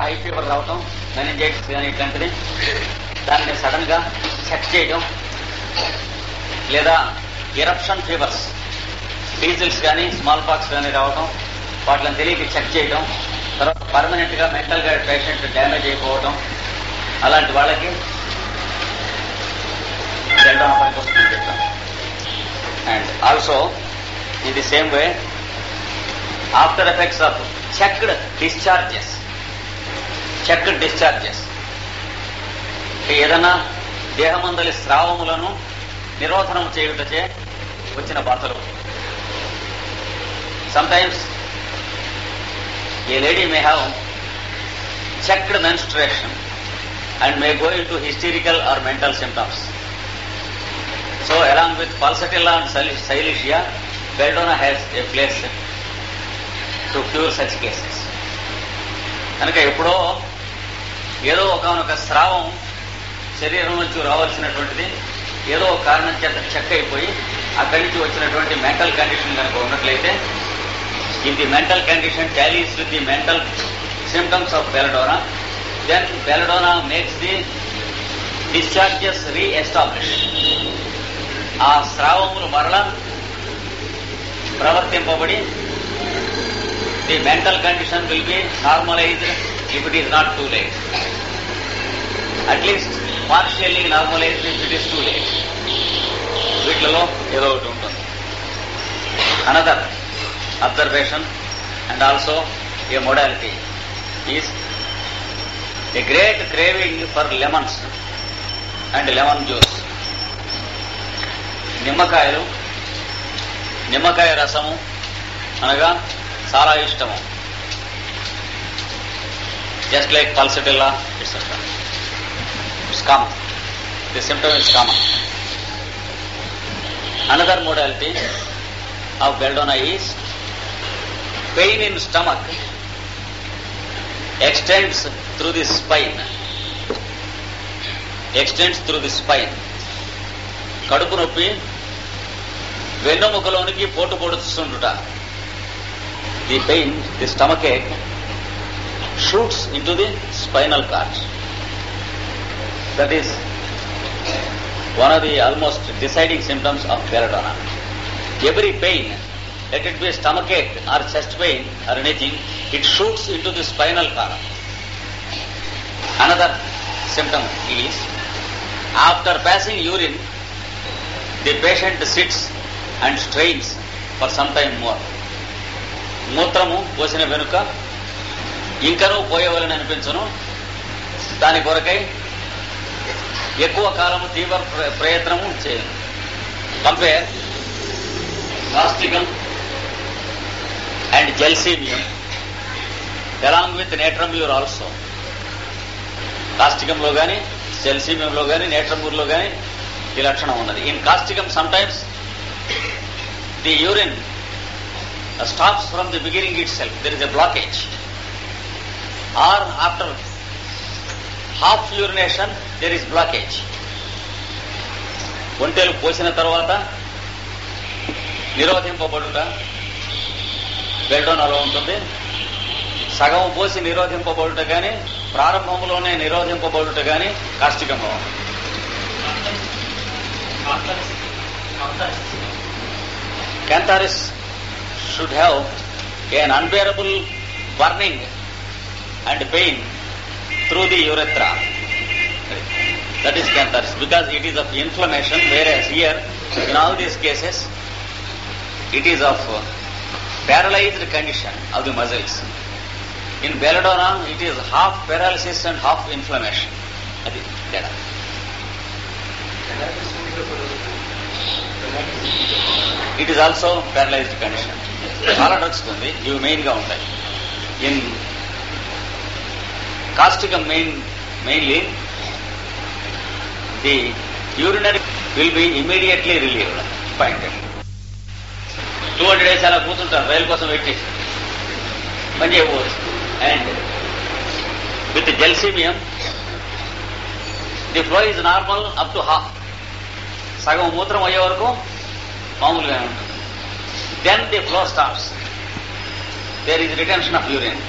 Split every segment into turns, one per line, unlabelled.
High fever రావటం, meningitis కానీ ఇట్లాంటిది, దాన్ని సడన్ గా చెక్ చేయడం, లేదా ఎరప్షన్ ఫీవర్స్, డీజిల్స్ కానీ స్మాల్ పాక్స్ కానీ రావడం, వాటిని తెలియక చెక్ చేయడం, తర్వాత పర్మనెంట్ గా మెంటల్ గా పేషెంట్ డ్యామేజ్ అయిపోవడం, అలాంటి వాళ్ళకి బెల్డోనా పనికి వస్తుందని చెప్తాం. And also in the same way after effects of checked discharges ఏదైనా దేహమందలి స్రావములను నిరోధనం చేయుటచే వచ్చిన బాధలు. Sometimes A lady may have checked menstruation and may go into hysterical or mental symptoms. So along with pulsatilla and silicea, belladonna has a place to cure such cases. కనుక ఎప్పుడో ఏదో ఒకనొక స్రావం శరీరం నుంచి రావాల్సినటువంటిది ఏదో ఒక కారణం చేత చెక్ అయిపోయి అక్కడి నుంచి వచ్చినటువంటి మెంటల్ కండిషన్ కనుక ఉన్నట్లయితే, if the mental condition tallies with the mental symptoms of belladonna, then belladonna makes the discharges re-establish. ఆ స్రావములు మరలా ప్రవర్తింపబడి the mental condition will be normalized if it is not too late, at least partially normalized if it is too late. వీటిలో ఏదో ఒకటి ఉంటుంది. Another observation and also a modality is a great craving for lemons and lemon juice. నిమ్మకాయ రసము అనగా చాలా ఇష్టము. Just like pulsatilla, etc. It's common. The symptom is common. Another modality of belladonna is pain in stomach extends through the spine. కడుపు నొప్పి వెన్నుముకలోనికి పోటు పొడుస్తుంట. The pain, the stomach ache shoots into the spinal cord. That is one of the almost deciding symptoms of belladonna. Every pain, let it be stomach ache or chest pain or anything, it shoots into the spinal cord. Another symptom is after passing urine, the patient sits and strains for some time more. మూత్రము పోసిన వెనుక ఇంకనూ పోయేవాలని అనిపించను, దాని కొరకై ఎక్కువ కాలము తీవ్ర ప్రయత్నము చేయను. Compare causticum and gelsemium along with natrum mur also. కాస్టికంలో కానీ జెల్సీమియంలో కానీ నేట్రమ్యూర్లో కానీ ఈ లక్షణం ఉన్నది. In causticum sometimes the urine stops from the beginning itself. There is a blockage. Or after half urination, there is blockage. ఒంటెలు పోసిన తర్వాత నిరోధింపబడుట బెల్డోనాలో ఉంటుంది. సగం పోసి నిరోధింపబడుట కానీ ప్రారంభంలోనే నిరోధింపబడుట కానీ కాస్టికంలో ఉంటుంది. Cantharis should have an unbearable burning and pain through the urethra. That is cantharis, because it is of inflammation, whereas here in all these cases it is of paralyzed condition of the muscles. In belladonna it is half paralysis and half inflammation. That is teda. It is also paralyzed condition. చాలా drugs ఉంది, ఇవి main గా ఉంటాయి. In కాస్టికం mainly the urinary will be immediately relieved. Point 200 days అలా కూర్చుంటారు రైలు కోసం wait చేసి పని చేయకపోవచ్చు. And with gelsemium the flow is normal up to half. సగం మూత్రం అయ్యే వరకు మామూలుగానే ఉంటుంది. Then the flow stops. There is retention of urine.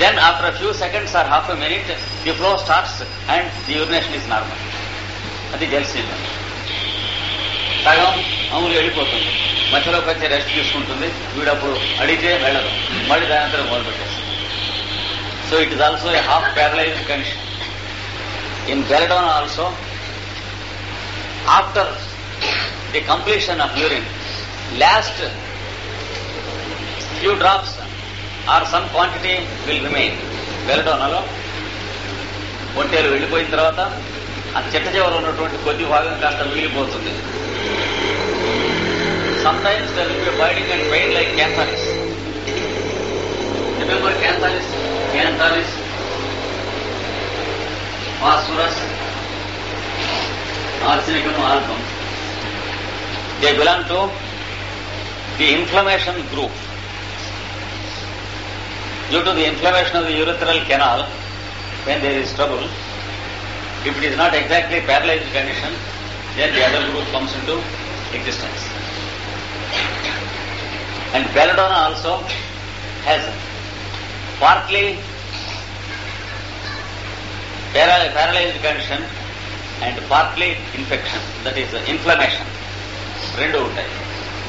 Then after a few seconds or half a minute, the flow starts and the urination is normal. అది జలసేన సగం మామూలుగా వెళ్ళిపోతుంది, మధ్యలోకి వచ్చి రెస్ట్ తీసుకుంటుంది, వీడప్పుడు అడిగితే వెళ్ళదు, మళ్ళీ దాని అంతా మొదలు పెట్టేస్తుంది. So it is also a half paralysed condition. In belladonna also, after the completion of urine, last few drops or some quantity will remain. బెలడోనాలో ఒంటేలు వెళ్ళిపోయిన తర్వాత ఆ చెట్ట చివర ఉన్నటువంటి కొద్ది భాగం కాస్త మిగిలిపోతుంది. Sometimes there will be a biting and pain like cantharis. Remember cantharis? Cantharis, phosphorus, arsenicum, argon. They belong to the inflammation group. Due to the inflammation of the urethral canal, when there is trouble, if it is not exactly paralyzed condition, then the other group comes into existence. And belladonna also has partly paralyzed condition and partly infection, that is inflammation. Rendu untai.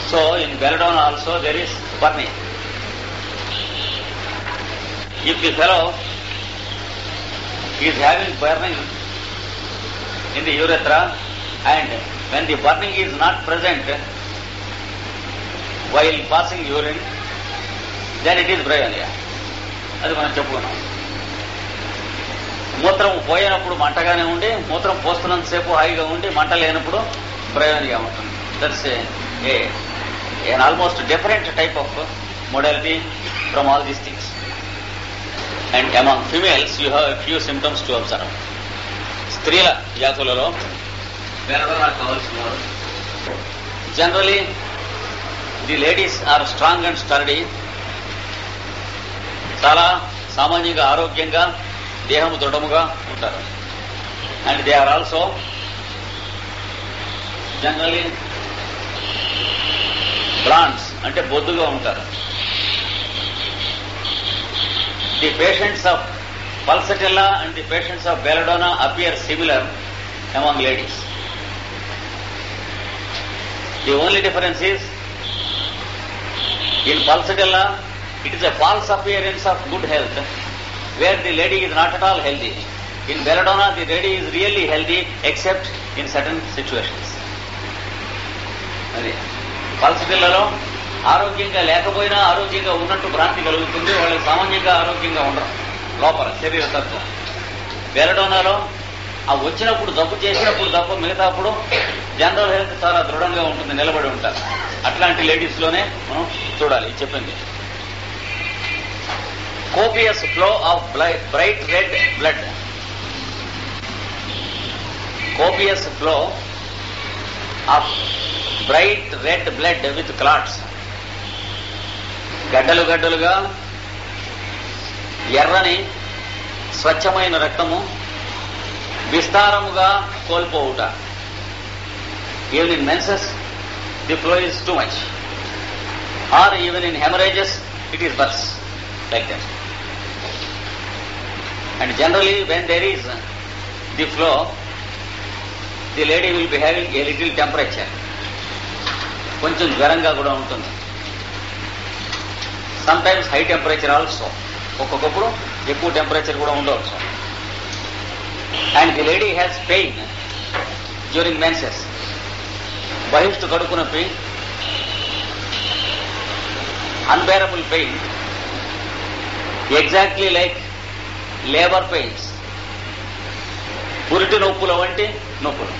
So in belladonna also there is burning. If the fellow is having burning in the urethra and when the burning is not present while passing urine, then it is bryonia. అది మనం చెప్పుకున్నాం. మూత్రం పోయినప్పుడు మంటగానే ఉండి, మూత్రం పోస్తున్నంతసేపు హాయిగా ఉండి, మంట లేనప్పుడు బ్రయోనియా ఉంటుంది. That's an almost different type of modality from all these things. And among females you have a few symptoms to observe. స్త్రీల జాతులలో బెలడోనా కావాల్సిన వారు generally the ladies are strong and sturdy, చాలా సామాన్యంగా ఆరోగ్యంగా దేహము దృఢముగా ఉంటారు. And they are also generally blondes, అంటే బొద్దుగా ఉంటారు. The patients of pulsatilla and the patients of belladonna appear similar among ladies. The only difference is, in pulsatilla it is a false appearance of good health, where the lady is not at all healthy. In belladonna the lady is really healthy except in certain situations. పల్సటిల్లలో ఆరోగ్యంగా లేకపోయినా ఆరోగ్యంగా ఉన్నట్టు భ్రాంతి కలుగుతుంది, వాళ్ళకి సామాన్యంగా ఆరోగ్యంగా ఉండరు లోపల శరీర తత్వం. బెలడోనాలో ఆ వచ్చినప్పుడు జబ్బు చేసినప్పుడు తప్ప మిగతాప్పుడు జనరల్ హెల్త్ చాలా దృఢంగా ఉంటుంది, నిలబడి ఉంటారు. అట్లాంటి లేడీస్ లోనే మనం చూడాలి చెప్పింది. Copious flow of bright red blood. Copious flow of bright red blood with clots. గడ్డలు గడ్డలుగా ఎర్రని స్వచ్ఛమైన రక్తము విస్తారముగా కోల్పోవుట. Even in menses the flow is too much, or even in hemorrhages it is worse, like that. And generally when there is the flow, the lady will be having a little temperature, కొంచెం జ్వరంగా కూడా ఉంటుంది. Sometimes high temperature also, ఒక్కొక్కప్పుడు ఎక్కువ temperature కూడా ఉండవచ్చు. And the lady has pain during menses. బహిష్టు కడుపు నొప్పి, unbearable pain, exactly like labour pains, పురిటి నొప్పుల వంటి నొప్పులు.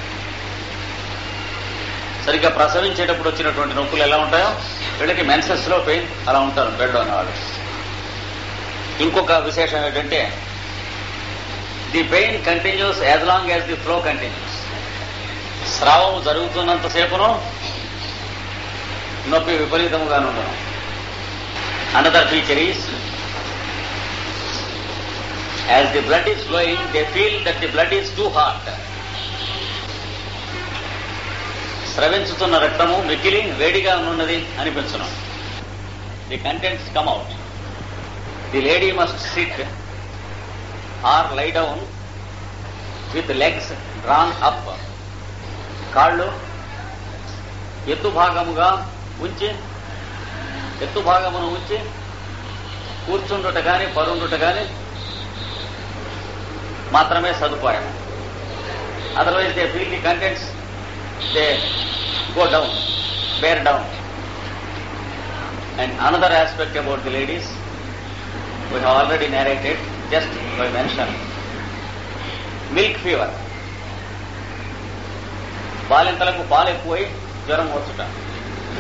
సరిగ్గా ప్రసవించేటప్పుడు వచ్చినటువంటి నొప్పులు ఎలా ఉంటాయో వీళ్ళకి మెన్సెస్ లో పెయిన్ అలా ఉంటారు బెల్డోనా వాళ్ళు. ఇంకొక విశేషం ఏంటంటే the pain continues as long as the flow continues. స్రావం జరుగుతున్నంతసేపును నొప్పి విపరీతముగాను ఉండడం. Another feature is, as the blood is flowing they feel that the blood is too hot. స్రవించుతున్న రక్తము మిక్కిలి వేడిగా ఉన్నది అనిపించడం. The contents come out. The lady must sit or lie down with legs drawn up. కాళ్ళు ఎత్తు భాగమును ఉంచి కూర్చుండుట గాని పరుండుట గాని మాత్రమే సదుపాయం. Otherwise they feel the contents, they go down, bear down. And another aspect about the ladies, we have already narrated just by mention. Milk fever. బాలింతలకు పాలు ఎక్కువై జ్వరం వచ్చుట.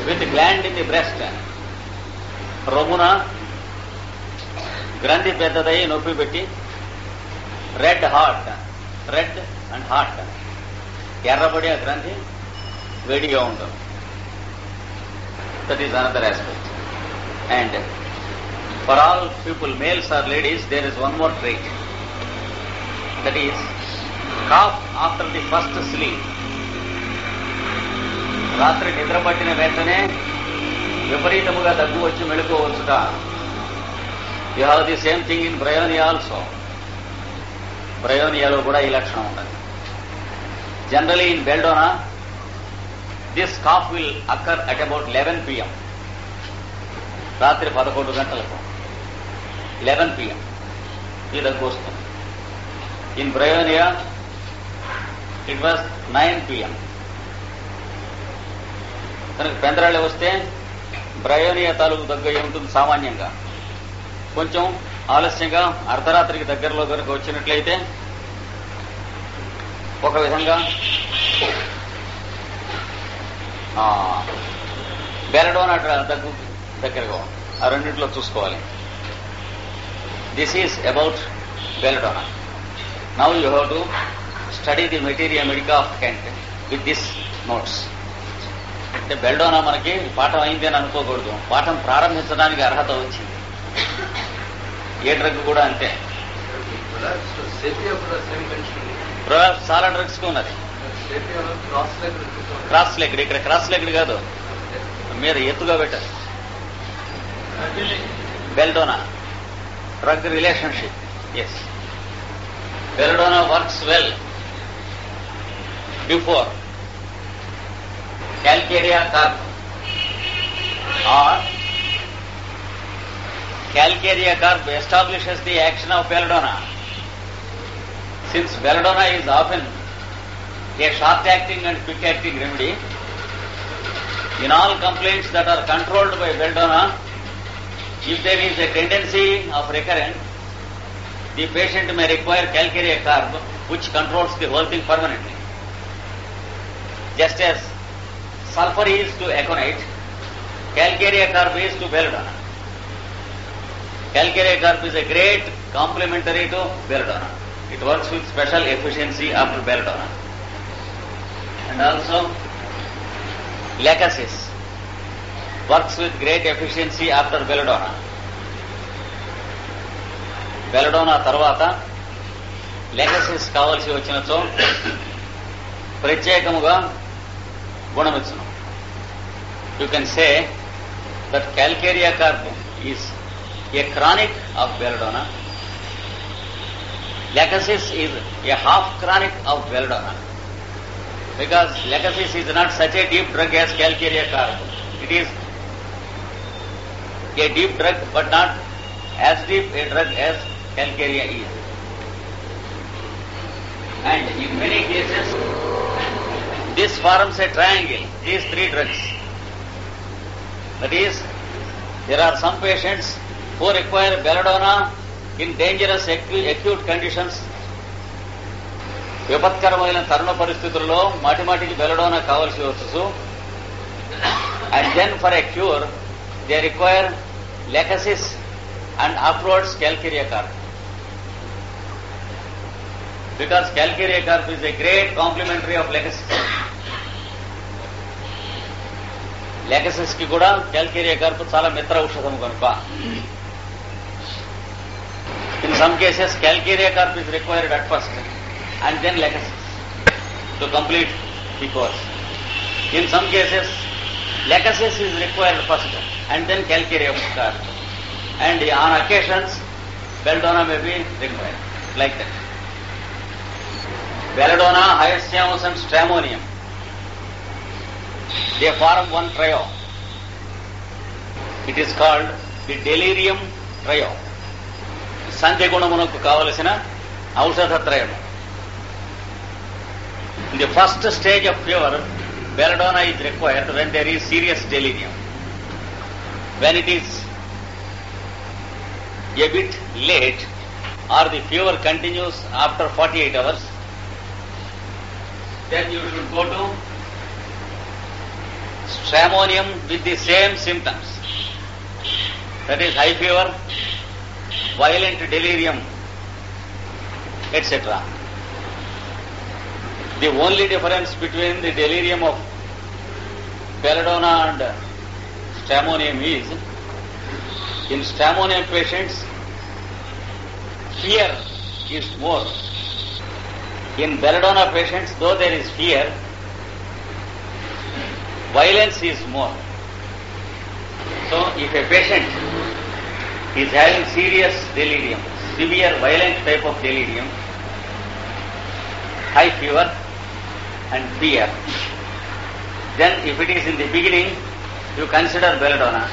With gland in the breast, రొమ్మున గ్రంథి పెద్దదై నొప్పి పెట్టి. Red heart, red and heart, ఎర్రబడి ఆ గ్రంథి వేడిగా ఉంటుంది. That is another aspect. And for all people, males or ladies, there is one more trait. That is cough after the first sleep. రాత్రి నిద్ర పట్టిన వెంటనే విపరీతముగా దగ్గు వచ్చి మెళుకోవచ్చుట. You have the same thing in bryonia also. బ్రయోనియాలో కూడా ఈ లక్షణం ఉంటుంది. Generally in belladonna this cough will occur at about 11 PM. రాత్రి 11 గంటలకు 11 PM ఈ దగ్గు వస్తుంది. In Bryonia it was 9 PM. కనుక పెందరాళ్ళ వస్తే బ్రయోనియా తాలూకు దగ్గర ఉంటుంది సామాన్యంగా. కొంచెం ఆలస్యంగా అర్ధరాత్రికి దగ్గరలో కనుక వచ్చినట్లయితే ఒక విధంగా బెలడోనా దగ్గు దగ్గరగా ఆ రెండింటిలో చూసుకోవాలి. This is about belladonna. Now you have to study the materia medica of Kent with this notes. అంటే బెల్డోనా మనకి పాఠం అయింది అని అనుకోకూడదు. పాఠం ప్రారంభించడానికి అర్హత వచ్చింది. ఏ డ్రగ్ కూడా అంతే. చాలా డ్రగ్స్ కు ఉన్నది. క్రాస్ లెగ్డ్, ఇక్కడ క్రాస్ లెగ్డ్ కాదు, మీద ఎత్తుగా పెట్టారు. Belladonna drug relationship. Yes, belladonna works well before Calcarea carp or Calcarea carp establishes the action of belladonna. Since belladonna is often a short-acting and quick-acting remedy, in all complaints that are controlled by belladonna, if there is a tendency of recurrence, the patient may require Calcarea carp, which controls the whole thing permanently. Just as sulfur is to aconite, Calcarea carp is to belladonna. Calcarea carp is a great complementary to belladonna. It works with special efficiency after belladonna. And also lachesis works with great efficiency after belladonna. Belladonna తర్వాత lachesis కావాల్సి వచ్చినచో ప్రత్యేకముగా గుణమిచ్చును. You can say that Calcarea carp is a chronic of belladonna. Lachesis is a half chronic of belladonna, because lachesis is not such a deep drug as Calcarea carp. It is a deep drug but not as deep a drug as Calcarea is. And in many cases this forms a triangle, these three drugs. That is, there are some patients who require belladonna in dangerous acute conditions. విపత్కరమైన తరుణ పరిస్థితుల్లో మాటిమాటికి belladonna కావాల్సి వచ్చు. And then for a cure, they require lachesis and afterwards Calcarea carp. Because Calcarea carp is a great complementary of lachesis. Lachesis కి కూడా Calcarea carp చాలా మిత్ర ఔషధం కనుక. In some cases Calcarea carp is required at first and then lachesis to complete the course. In some cases lachesis is required first and then Calcarea carp. And on occasions belladonna may be required. Like that. Belladonna, hyoscyamus and stramonium, they form one trio. It is called the delirium trio. సంధ్య గుణమునకు కావలసిన ఔషధ త్రయము. In the first stage of fever, belladonna is required when there is serious delirium. When it is a bit late or the fever continues after 48 hours, then you should go to stramonium with the same symptoms. That is high fever, violent delirium, etc. The only difference between the delirium of belladonna and stramonium is, in stramonium patients, fear is more. In belladonna patients, though there is fear, violence is more. So, if a patient is having serious delirium, severe violent type of delirium, high fever and fear, then if it is in the beginning, you consider belladonna.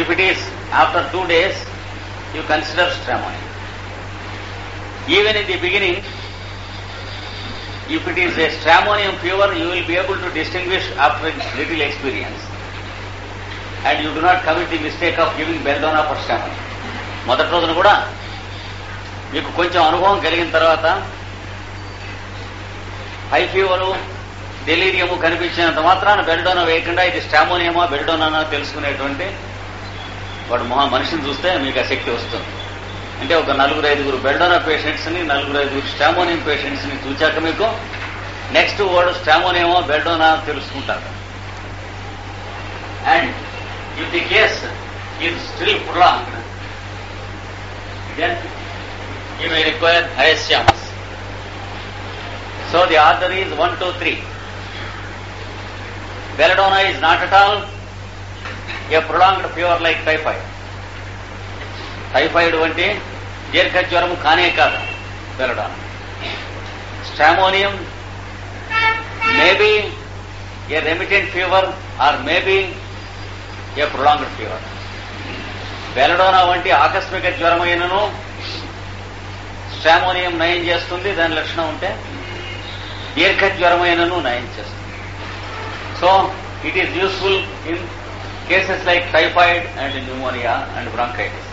If it is after 2 days, you consider stramonium. Even in the beginning, if it is a stramonium fever, you will be able to distinguish after little experience. And you do not commit the mistake of giving belladonna for stramonium. మొదటి రోజున కూడా మీకు కొంచెం అనుభవం కలిగిన తర్వాత high fever డెలీరియము కనిపించినంత మాత్రాన బెల్డోనా వేయకుండా ఇది స్ట్రామోనియమా బెల్డోనానా తెలుసుకునేటువంటి వాడు మనిషిని చూస్తే మీకు ఆ శక్తి వస్తుంది. అంటే ఒక 4-5 బెల్డోనా పేషెంట్స్ని 4-5 స్ట్రామోనియం పేషెంట్స్ని చూచాక మీకు నెక్స్ట్ వాడు స్ట్రామోనియమా బెల్డోనా తెలుసుకుంటారు. And if the case is still prolonged, then you may require hyoscyamus. So the order is 1, 2, 3. Belladonna is not at all a prolonged fever like typhoid. Typhoid వంటి దీర్ఘ జ్వరము కానే కాదు belladonna. Stramonium may be a remittent fever or may be a prolonged fever. belladonna వంటి ఆకస్మిక జ్వరమైనను stramonium నయం చేస్తుంది, దాని లక్షణం ఉంటే దీర్ఘ జ్వరమైనను నయం చేస్తుంది. So it is useful in cases like typhoid and pneumonia and bronchitis.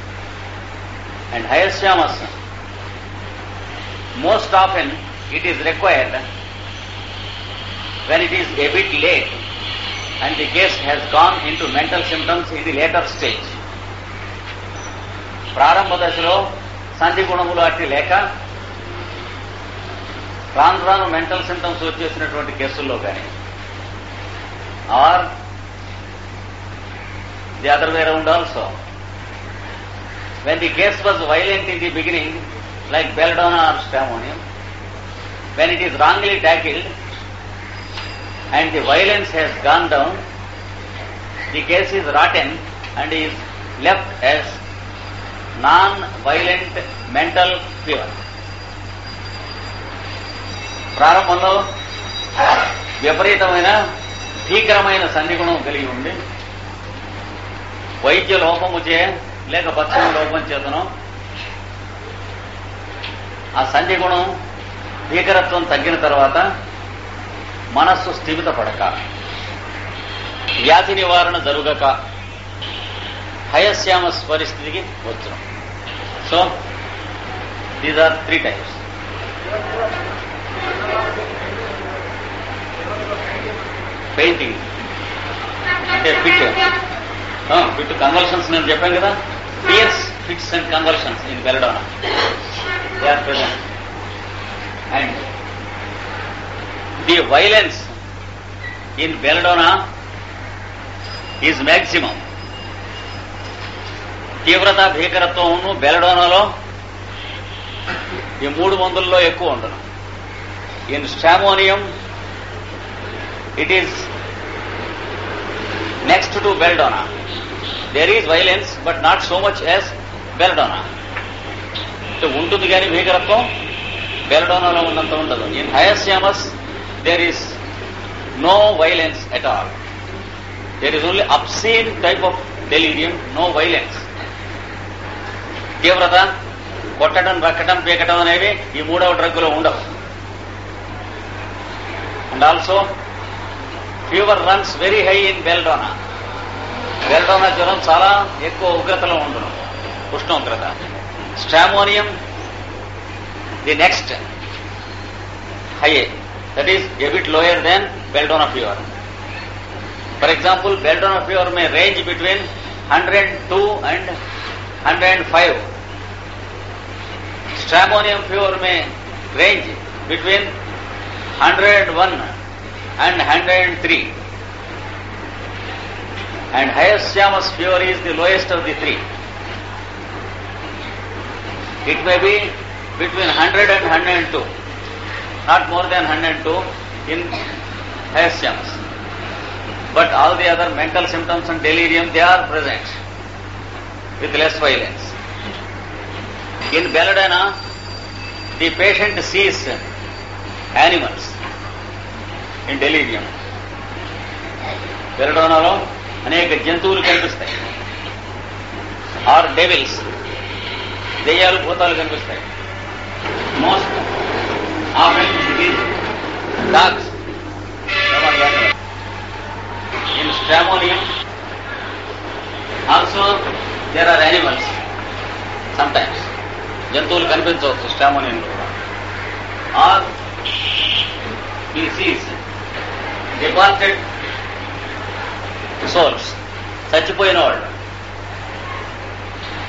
And hyoscyamus, most often it is required when it is a bit late and the case has gone into mental symptoms in the later stage. ప్రారంభ దశలో సంధి గుణములు అట్టి లేక రాను రాను mental symptoms వచ్చేసినటువంటి కేసుల్లో కానీ, or the other way around also, when the case was violent in the beginning like belladonna or stramonium, when it is wrongly tackled and the violence has gone down, the case is rotten and is left as non-violent mental fever. ప్రారంభంలో విపరీతమైన భీకరమైన సంధిగుణం కలిగి ఉంది, వైద్య లోపముచే లేక భక్షణ లోపం చేతనో ఆ సంధిగుణం భీకరత్వం తగ్గిన తర్వాత మనస్సు స్థిమిత పడక, వ్యాధి నివారణ జరుగక hyoscyamus పరిస్థితికి వచ్చును. So these are 3 types. Fainting అంటే ఫిట్ కన్వల్షన్స్ నేను చెప్పాను కదా, fears, fits and convulsions in belladonna they are present, and the violence in belladonna is maximum. తీవ్రత భీకరత్వమును బెలడోనాలో ఈ 3 మందుల్లో ఎక్కువ ఉండదు. In stramonium it is next to belladonna. There is violence but not so much as belladonna. ఉంటుంది కానీ భీకరత్వం బెలడోనాలో ఉన్నంత ఉండదు. In hyoscyamus there is no violence at all. There is only obscene type of delirium, no violence. తీవ్రత, కొట్టడం, రక్కటం, పీకటం అనేవి ఈ మూడవ డ్రగ్గులో ఉండవు. And also fever runs very high in belladonna. Belladonna జ్వరం చాలా ఎక్కువ ఉగ్రతలో ఉండను, ఉష్ణోగ్రత. Stramonium the next high, that is a bit lower than belladonna fever. For example, belladonna fever may range between 102 and 105. Stramonium fever may range between 101 and 103. And Hyoscyamus fever is the lowest of the three. It may be between 100 and 102, not more than 102 in Hyoscyamus. But all the other mental symptoms and delirium, they are present with less violence. In belladonna, the patient sees animals in delirium. బెలడోనాలో అనేక జంతువులు కనిపిస్తాయి. Or devils, దెయ్యాలు, భూతాలు కనిపిస్తాయి. Most often dogs. In stramonium also there are animals. Sometimes జంతువులు కనిపించవచ్చు స్ట్రామోనియంలో కూడా. ఆర్ స్పీసీస్, డిపార్టెడ్ సోల్స్, చచ్చిపోయిన వాళ్ళు.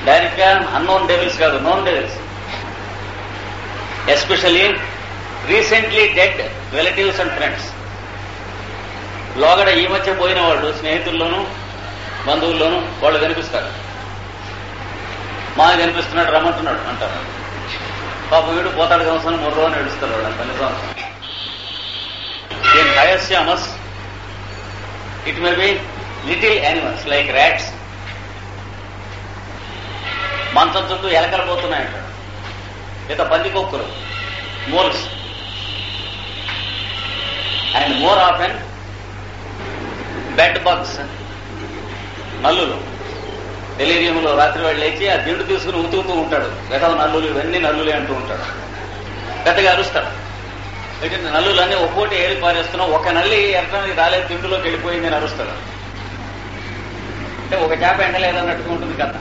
డైరెక్ట్ గా అన్నోన్ డెవిల్స్ కాదు, known devils. Especially recently dead relatives and friends. లోగడ ఈ మధ్య పోయిన వాళ్ళు, స్నేహితుల్లోనూ బంధువుల్లోనూ వాళ్ళు కనిపిస్తారు. మాకు కనిపిస్తున్నాడు, రమ్మంటున్నాడు అంటారు. పాప వీడు పోతాడు సంవత్సరం 3 రోజులు ఏడుస్తారు వాళ్ళు, తల్లి సంవత్సరం. In hyoscyamus it may be little animals like rats. మంచం చుట్టూ ఎలకలు పోతున్నాయంటాడు, లేదా పందికొక్కులు, moles. And more often bed bugs, నల్లులు. డెలీరియంలో రాత్రి వాడు లేచి ఆ దిండు తీసుకుని ఉతుకుతూ ఉంటాడు. వెధవ నల్లులు, ఇవన్నీ నల్లులే అంటూ ఉంటాడు. పెద్దగా అరుస్తాడు. అయితే నల్లులన్నీ ఒక్కోటి ఏరి పారేస్తున్నావు, ఒక నల్లి ఎర్రని రాలేదు, దిండులోకి వెళ్ళిపోయింది అని అరుస్తాడు. అంటే ఒక చేప ఎండలేదన్నట్టుగా ఉంటుంది కదా.